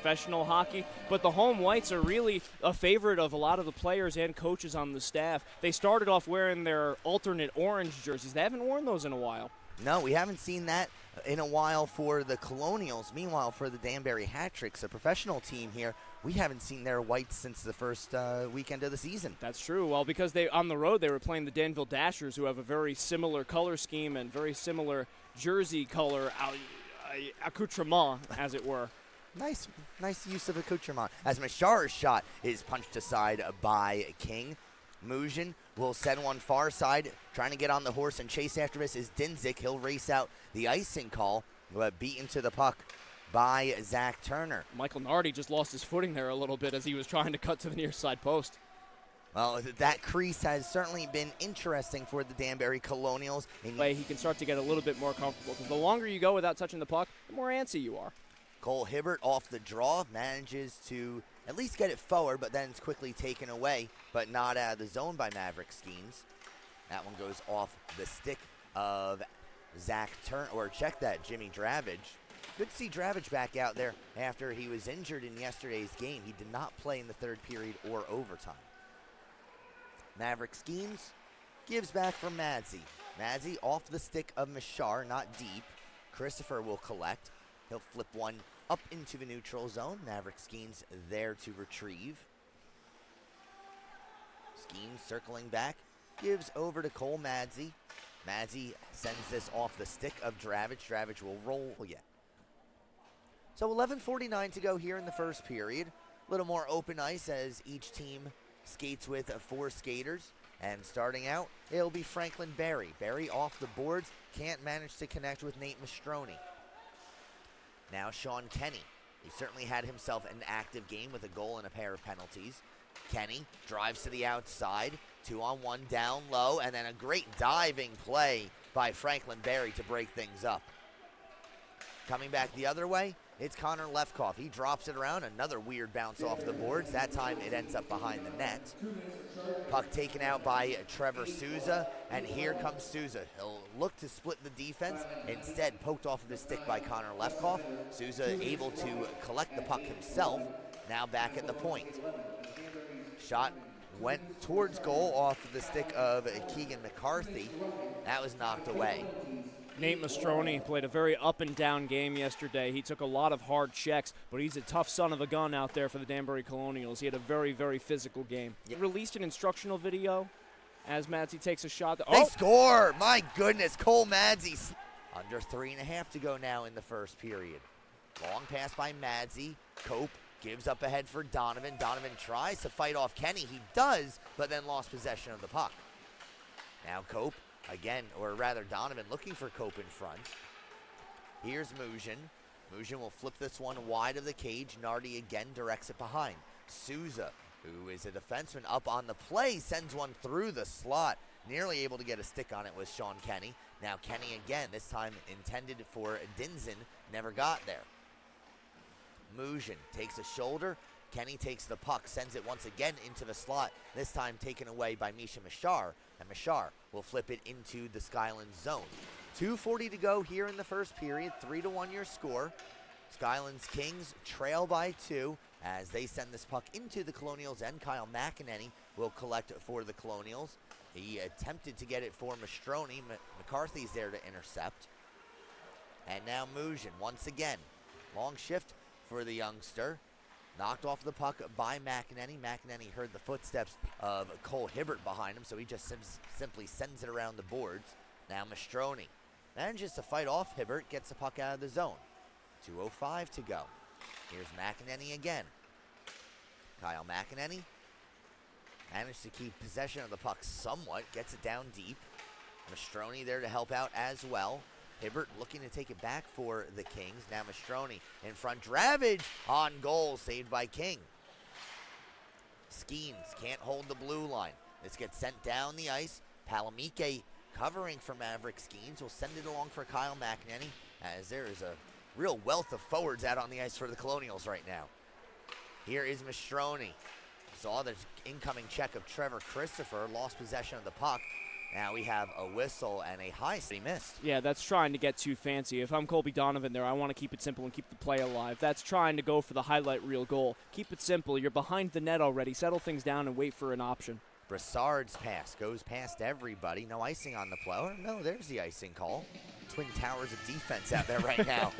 professional hockey, but the home whites are really a favorite of a lot of the players and coaches on the staff. They started off wearing their alternate orange jerseys. They haven't worn those in a while. No, we haven't seen that in a while for the Colonials. Meanwhile, for the Danbury Hat-Tricks, a professional team here, we haven't seen their whites since the first weekend of the season. That's true. Well, because they on the road they were playing the Danville Dashers, who have a very similar color scheme and very similar jersey color accoutrement, as it were. Nice use of accoutrement. As Mshar's shot is punched aside by King. Mujan will send one far side, trying to get on the horse and chase after this is Dinzik. He'll race out the icing call, but beaten to the puck by Zach Turner. Michael Nardi just lost his footing there a little bit as he was trying to cut to the near side post. Well, that crease has certainly been interesting for the Danbury Colonials. Way he can start to get a little bit more comfortable, because the longer you go without touching the puck, the more antsy you are. Cole Hibbert off the draw manages to at least get it forward, but then it's quickly taken away, but not out of the zone by Maverick Skeens. That one goes off the stick of Zach Turner, or check that, Jimmy Dravage. Good to see Dravage back out there after he was injured in yesterday's game. He did not play in the third period or overtime. Maverick Skeens gives back for Madzi. Madzi off the stick of Mshar, not deep. Christopher will collect. He'll flip one up into the neutral zone. Maverick Skeens there to retrieve. Skeens circling back, gives over to Cole Madzi. Madzi sends this off the stick of Dravage. Dravage will roll yet. So 11:49 to go here in the first period. A little more open ice as each team skates with 4 skaters. And starting out, it'll be Franklin Berry. Berry off the boards, can't manage to connect with Nate Mastroni. Now Sean Kenny. He certainly had himself an active game with a goal and a pair of penalties. Kenny drives to the outside, 2-on-1 down low, and then a great diving play by Franklin Berry to break things up. Coming back the other way, it's Connor Lefkoff. He drops it around, another weird bounce off the boards. That time it ends up behind the net. Puck taken out by Trevor Souza, and here comes Souza. He'll look to split the defense, instead poked off of his stick by Connor Lefkoff. Souza able to collect the puck himself, now back at the point. Shot went towards goal off of the stick of Keegan McCarthy. That was knocked away. Nate Mastroni played a very up-and-down game yesterday. He took a lot of hard checks, but he's a tough son of a gun out there for the Danbury Colonials. He had a very, very physical game. He released an instructional video as Madzi takes a shot. They score! My goodness, Cole Madzi. Under 3.5 to go now in the first period. Long pass by Madzi. Cope gives up ahead for Donovan. Donovan tries to fight off Kenny. He does, but then lost possession of the puck. Now Cope. Again, or rather Donovan looking for Cope in front. Here's Mujan. Mujan will flip this one wide of the cage. Nardi again directs it behind. Souza, who is a defenseman up on the play, sends one through the slot. Nearly able to get a stick on it was Sean Kenny. Now Kenny again, this time intended for Dinzen, never got there. Mujan takes a shoulder. Kenny takes the puck, sends it once again into the slot, this time taken away by Misha Mshar, and Mshar will flip it into the Skyland zone. 2:40 to go here in the first period, 3-1 your score. Skyland's Kings trail by 2 as they send this puck into the Colonials, and Kyle McEnany will collect for the Colonials. He attempted to get it for Mastroni. McCarthy's there to intercept. And now Mujan once again. Long shift for the youngster. Knocked off the puck by McEnany. McEnany heard the footsteps of Cole Hibbert behind him, so he just simply sends it around the boards. Now Mastroni manages to fight off Hibbert, gets the puck out of the zone. 2:05 to go. Here's McEnany again. Kyle McEnany managed to keep possession of the puck somewhat, gets it down deep. Mastroni there to help out as well. Hibbert looking to take it back for the Kings. Now Mastroni in front. Dravage on goal, saved by King. Skeens can't hold the blue line. This gets sent down the ice. Palamike covering for Maverick Skeens will send it along for Kyle McEnany, as there is a real wealth of forwards out on the ice for the Colonials right now. Here is Mastroni. Saw the incoming check of Trevor Christopher, lost possession of the puck. Now we have a whistle and a high he missed. Yeah, that's trying to get too fancy. If I'm Colby Donovan there, I want to keep it simple and keep the play alive. That's trying to go for the highlight reel goal. Keep it simple. You're behind the net already. Settle things down and wait for an option. Brassard's pass goes past everybody. No icing on the play. Oh, no, there's the icing call. Twin towers of defense out there right now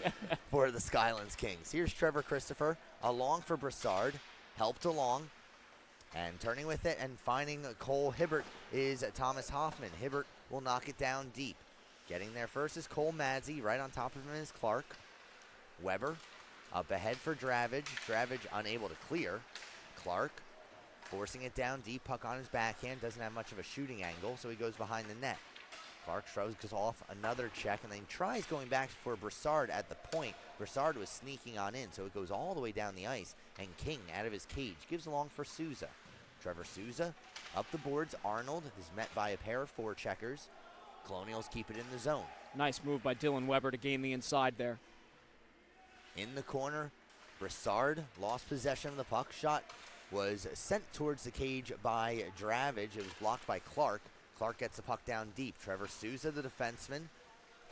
for the Skylands Kings. Here's Trevor Christopher along for Brassard. Helped along. And turning with it and finding Cole Hibbert is Thomas Hoffman. Hibbert will knock it down deep. Getting there first is Cole Madzi. Right on top of him is Clark. Weber up ahead for Dravage. Dravage unable to clear. Clark forcing it down deep. Puck on his backhand. Doesn't have much of a shooting angle, so he goes behind the net. Clark throws off another check and then tries going back for Brassard at the point. Brassard was sneaking on in, so it goes all the way down the ice. And King, out of his cage, gives along for Souza. Trevor Souza up the boards. Arnold is met by a pair of forecheckers. Colonials keep it in the zone. Nice move by Dylan Weber to gain the inside there. In the corner, Brassard lost possession of the puck. Shot was sent towards the cage by Dravage. It was blocked by Clark. Clark gets the puck down deep. Trevor Souza, the defenseman.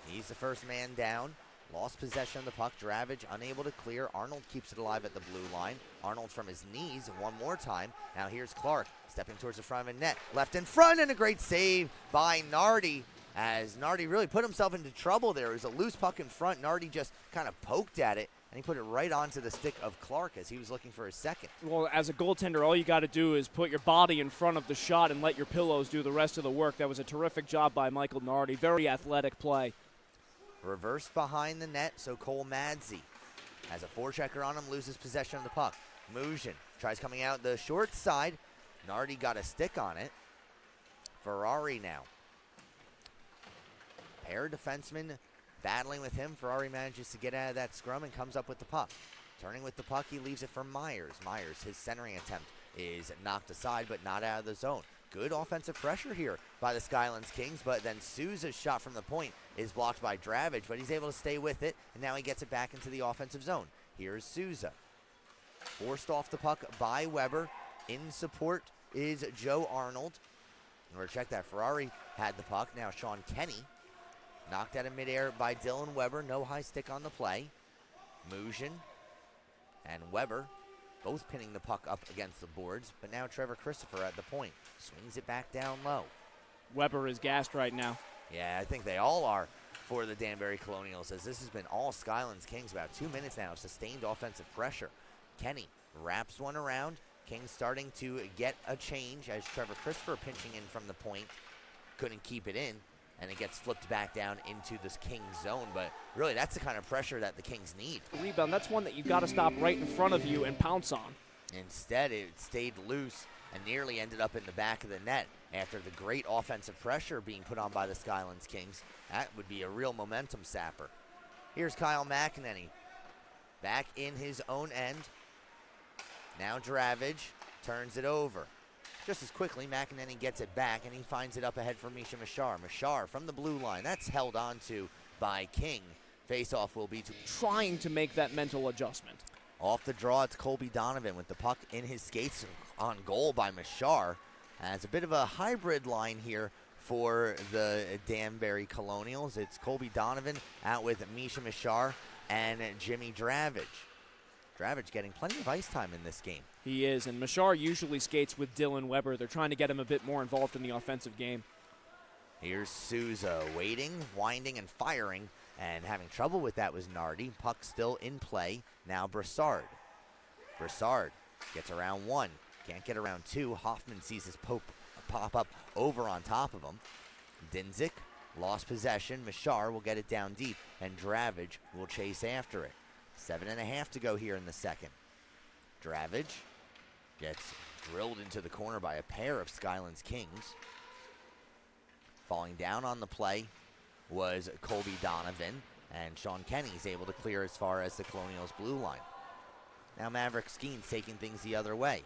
He's the first man down. Lost possession of the puck. Dravage unable to clear. Arnold keeps it alive at the blue line. Arnold from his knees one more time. Now here's Clark stepping towards the front of the net. Left in front, and a great save by Nardi, as Nardi really put himself into trouble there. It was a loose puck in front. Nardi just kind of poked at it, and he put it right onto the stick of Clark as he was looking for his second. Well, as a goaltender, all you got to do is put your body in front of the shot and let your pillows do the rest of the work. That was a terrific job by Michael Nardi. Very athletic play. Reversed behind the net, so Cole Madzi has a forechecker on him, loses possession of the puck. Mujan tries coming out the short side. Nardi got a stick on it. Ferrari now. Pair of defensemen battling with him. Ferrari manages to get out of that scrum and comes up with the puck. Turning with the puck, he leaves it for Myers. Myers, his centering attempt is knocked aside, but not out of the zone. Good offensive pressure here by the Skylands Kings, but then Souza's shot from the point is blocked by Dravage, but he's able to stay with it, and now he gets it back into the offensive zone. Here's Souza. Forced off the puck by Weber. In support is Joe Arnold. Remember, check that. Ferrari had the puck. Now Sean Kenny knocked out of midair by Dylan Weber. No high stick on the play. Mujan and Weber both pinning the puck up against the boards, but now Trevor Christopher at the point. Swings it back down low. Weber is gassed right now. Yeah, I think they all are for the Danbury Colonials, as this has been all Skylands Kings. About 2 minutes now of sustained offensive pressure. Kenny wraps one around. Kings starting to get a change as Trevor Christopher pinching in from the point. Couldn't keep it in, and it gets flipped back down into this Kings zone. But really, that's the kind of pressure that the Kings need. Rebound, that's one that you've got to stop right in front of you and pounce on. Instead, it stayed loose and nearly ended up in the back of the net after the great offensive pressure being put on by the Skylands Kings. That would be a real momentum sapper. Here's Kyle McEnany back in his own end. Now Dravage turns it over. Just as quickly, McEnany gets it back, and he finds it up ahead for Misha Mshar. Mshar from the blue line. That's held on to by King. Face-off will be trying to make that mental adjustment. Off the draw, it's Colby Donovan with the puck in his skates on goal by Mshar. It's a bit of a hybrid line here for the Danbury Colonials. It's Colby Donovan out with Misha Mshar and Jimmy Dravage. Dravage getting plenty of ice time in this game. He is, and Mshar usually skates with Dylan Weber. They're trying to get him a bit more involved in the offensive game. Here's Souza waiting, winding, and firing, and having trouble with that was Nardi. Puck still in play. Now Brassard. Brassard gets around one. Can't get around two. Hoffman sees his pop up over on top of him. Dinzik lost possession. Mshar will get it down deep, and Dravage will chase after it. 7.5 to go here in the second. Dravage gets drilled into the corner by a pair of Skylands Kings. Falling down on the play was Colby Donovan, and Sean Kenny's able to clear as far as the Colonials' blue line. Now Maverick Skeens taking things the other way.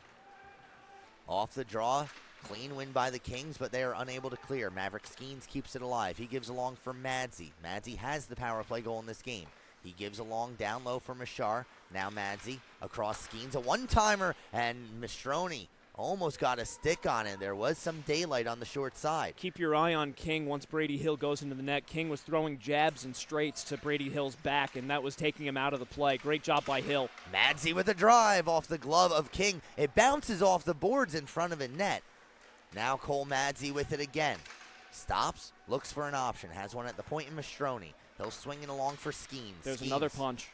Off the draw, clean win by the Kings, but they are unable to clear. Maverick Skeens keeps it alive. He gives along for Madzi. Madzi has the power play goal in this game. He gives along down low for Mshar. Now Madzi across Skeens. A one-timer, and Mistroni Almost got a stick on it. There was some daylight on the short side. Keep your eye on King once Brady Hill goes into the net. King was throwing jabs and straights to Brady Hill's back, and that was taking him out of the play. Great job by Hill. Madsey with a drive off the glove of King. It bounces off the boards in front of a net. Now Cole Madsey with it again. Stops, looks for an option. Has one at the point in Mastroni. He'll swing it along for Skeens. There's another punch.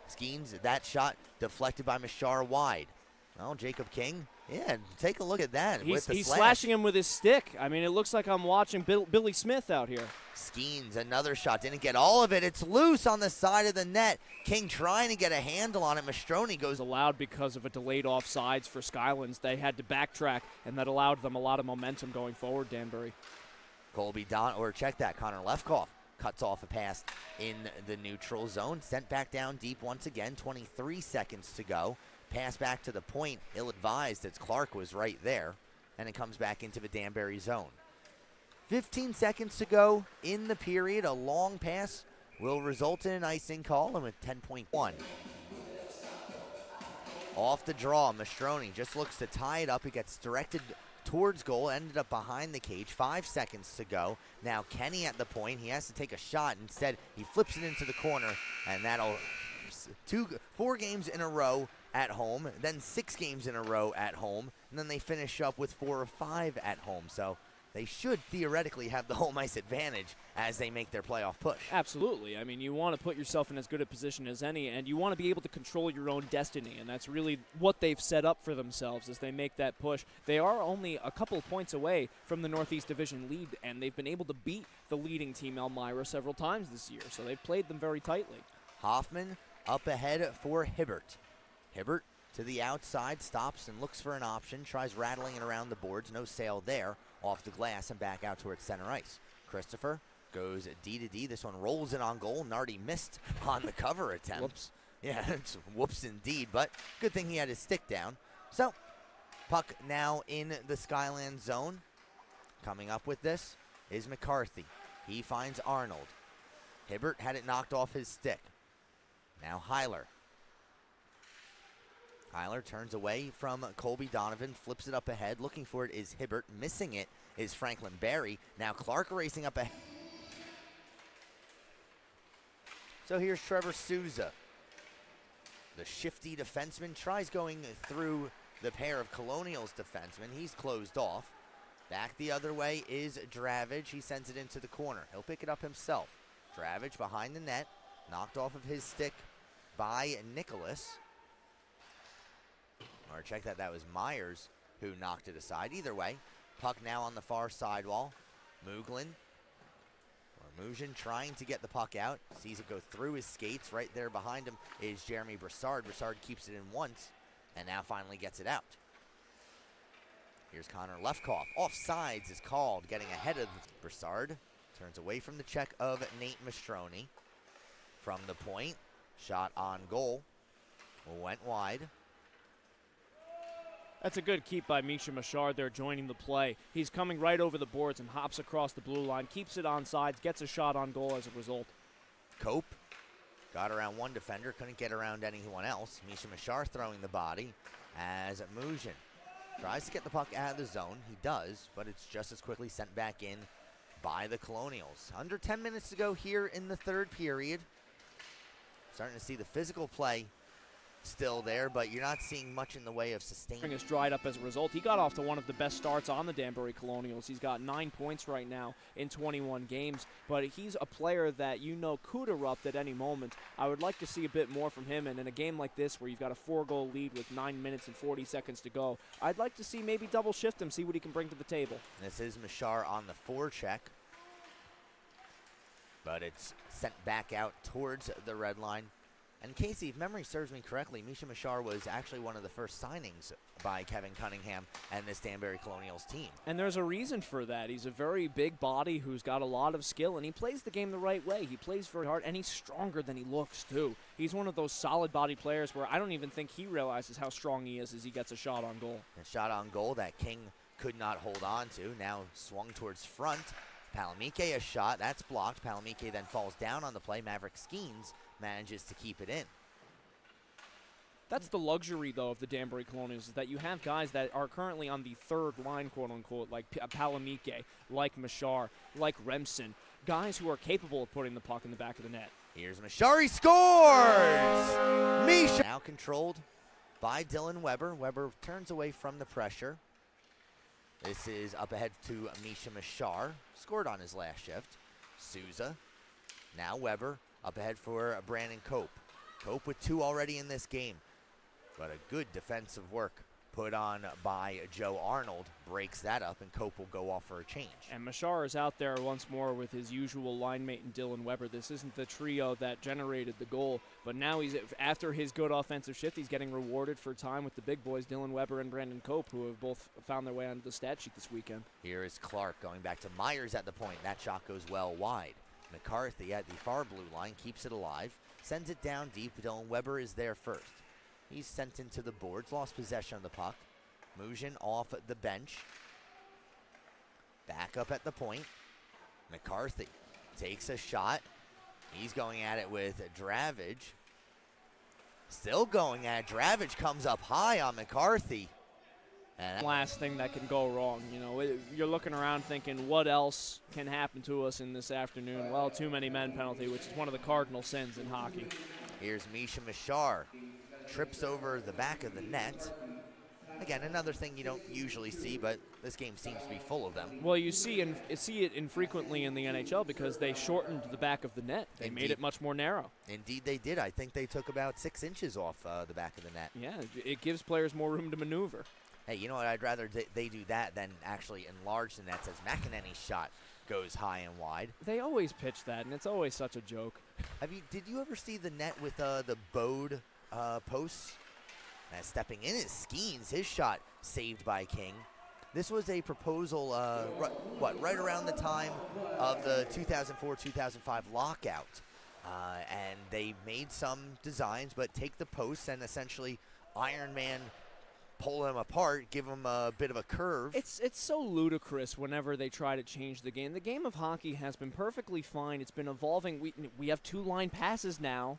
Skeens, that shot deflected by Mshar wide. Well, Jacob King, yeah, take a look at that. He's slash. slashing him with his stick. I mean, it looks like I'm watching Billy Smith out here. Skeens, another shot. Didn't get all of it. It's loose on the side of the net. King trying to get a handle on it. Mastroni goes allowed because of a delayed offsides for Skylands. They had to backtrack, and that allowed them a lot of momentum going forward, Danbury. Check that, Connor Lefkoff cuts off a pass in the neutral zone. Sent back down deep once again. 23 seconds to go. Pass back to the point, ill-advised as Clark was right there, and it comes back into the Danbury zone. 15 seconds to go in the period. A long pass will result in an icing call, and with 10.1. Off the draw, Mastroni just looks to tie it up. It gets directed towards goal, ended up behind the cage. 5 seconds to go. Now Kenny at the point. He has to take a shot. Instead, he flips it into the corner, and that'll 4 games in a row at home, then 6 games in a row at home, and then they finish up with 4 or 5 at home. So they should theoretically have the home ice advantage as they make their playoff push. Absolutely. I mean, you want to put yourself in as good a position as any, and you want to be able to control your own destiny, and that's really what they've set up for themselves as they make that push. They are only a couple of points away from the Northeast Division lead, and they've been able to beat the leading team, Elmira, several times this year, so they've played them very tightly. Hoffman up ahead for Hibbert. Hibbert to the outside, stops and looks for an option, tries rattling it around the boards, no sail there, off the glass and back out towards center ice. Christopher goes D to D, this one rolls it on goal. Nardi missed on the cover attempt. Whoops. Yeah, it's whoops indeed, but good thing he had his stick down. So, puck now in the Skyland zone. Coming up with this is McCarthy. He finds Arnold. Hibbert had it knocked off his stick. Now Heiler. Heiler turns away from Colby Donovan, flips it up ahead. Looking for it is Hibbert. Missing it is Franklin Barry. Now Clark racing up ahead. So here's Trevor Souza. The shifty defenseman tries going through the pair of Colonials defensemen. He's closed off. Back the other way is Dravage. He sends it into the corner. He'll pick it up himself. Dravage behind the net. Knocked off of his stick by Nicholas. Or check that, that was Myers who knocked it aside. Either way, puck now on the far sidewall. Muglin trying to get the puck out. Sees it go through his skates. Right there behind him is Jeremy Broussard. Broussard keeps it in once and now finally gets it out. Here's Connor Lefkoff. Offsides is called, getting ahead of Broussard. Turns away from the check of Nate Mastroni. From the point, shot on goal. Went wide. That's a good keep by Misha Mshar there joining the play. He's coming right over the boards and hops across the blue line, keeps it on sides, gets a shot on goal as a result. Cope got around one defender, couldn't get around anyone else. Misha Mshar throwing the body as Mujin tries to get the puck out of the zone. He does, but it's just as quickly sent back in by the Colonials. Under 10 minutes to go here in the third period. Starting to see the physical play still there, but you're not seeing much in the way of sustained. Is dried up as a result. He got off to one of the best starts on the Danbury Colonials. He's got 9 points right now in 21 games, but he's a player that you know could erupt at any moment. I would like to see a bit more from him, and in a game like this where you've got a 4-goal lead with 9 minutes and 40 seconds to go, I'd like to see maybe double shift him, see what he can bring to the table. This is Mshar on the forecheck, but it's sent back out towards the red line. And Casey, if memory serves me correctly, Misha Mshar was actually one of the first signings by Kevin Cunningham and this Danbury Colonials team. And there's a reason for that. He's a very big body who's got a lot of skill, and he plays the game the right way. He plays very hard, and he's stronger than he looks, too. He's one of those solid body players where I don't even think he realizes how strong he is as he gets a shot on goal. A shot on goal that King could not hold on to. Now swung towards front. Palamike a shot. That's blocked. Palamike then falls down on the play. Maverick Skeens manages to keep it in. That's the luxury, though, of the Danbury Colonials, is that you have guys that are currently on the third line, quote-unquote, like Palamike, like Mshar, like Remsen, guys who are capable of putting the puck in the back of the net. Here's Mshar, he scores! Misha now controlled by Dylan Weber. Weber turns away from the pressure. This is up ahead to Misha Mshar, scored on his last shift. Souza, now Weber, up ahead for Brandon Cope. Cope with 2 already in this game. But a good defensive work put on by Joe Arnold breaks that up, and Cope will go off for a change. And Mshar is out there once more with his usual line mate in Dylan Weber. This isn't the trio that generated the goal, but now he's, after his good offensive shift, he's getting rewarded for time with the big boys, Dylan Weber and Brandon Cope, who have both found their way onto the stat sheet this weekend. Here is Clark going back to Myers at the point. That shot goes well wide. McCarthy at the far blue line keeps it alive, sends it down deep. Dylan Weber is there first. He's sent into the boards, lost possession of the puck. Mujin off the bench. Back up at the point. McCarthy takes a shot. He's going at it with Dravage. Still going at it. Dravage comes up high on McCarthy. And last thing that can go wrong. You know, you're looking around thinking, what else can happen to us in this afternoon? Well, too many men penalty, which is one of the cardinal sins in hockey. Here's Misha Mshar. Trips over the back of the net. Again, another thing you don't usually see, but this game seems to be full of them. Well, you see it infrequently in the NHL because they shortened the back of the net. They made it much more narrow. Indeed they did. I think they took about 6 inches off the back of the net. Yeah, it gives players more room to maneuver. Hey, you know what? I'd rather they do that than actually enlarge the nets as McEnany's shot goes high and wide. They always pitch that, and it's always such a joke. Did you ever see the net with the Bode posts? And stepping in is Skeens, his shot saved by King. This was a proposal, right around the time of the 2004-2005 lockout. And they made some designs, but take the posts and essentially Iron Man pull them apart, give them a bit of a curve. It's so ludicrous whenever they try to change the game. The game of hockey has been perfectly fine. It's been evolving. We have 2 line passes now,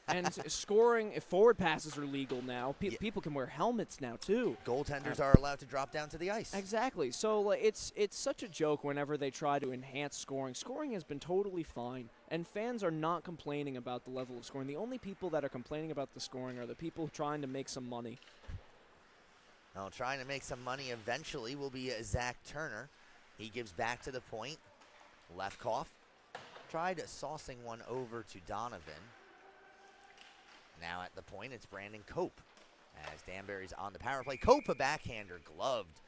and scoring forward passes are legal now. People can wear helmets now too. Goaltenders are allowed to drop down to the ice. Exactly. So it's such a joke whenever they try to enhance scoring. Scoring has been totally fine, and fans are not complaining about the level of scoring. The only people that are complaining about the scoring are the people trying to make some money. Now, trying to make some money eventually will be Zach Turner. He gives back to the point. Lefkoff tried saucing one over to Donovan. Now at the point, it's Brandon Cope. As Danbury's on the power play. Cope, a backhander, gloved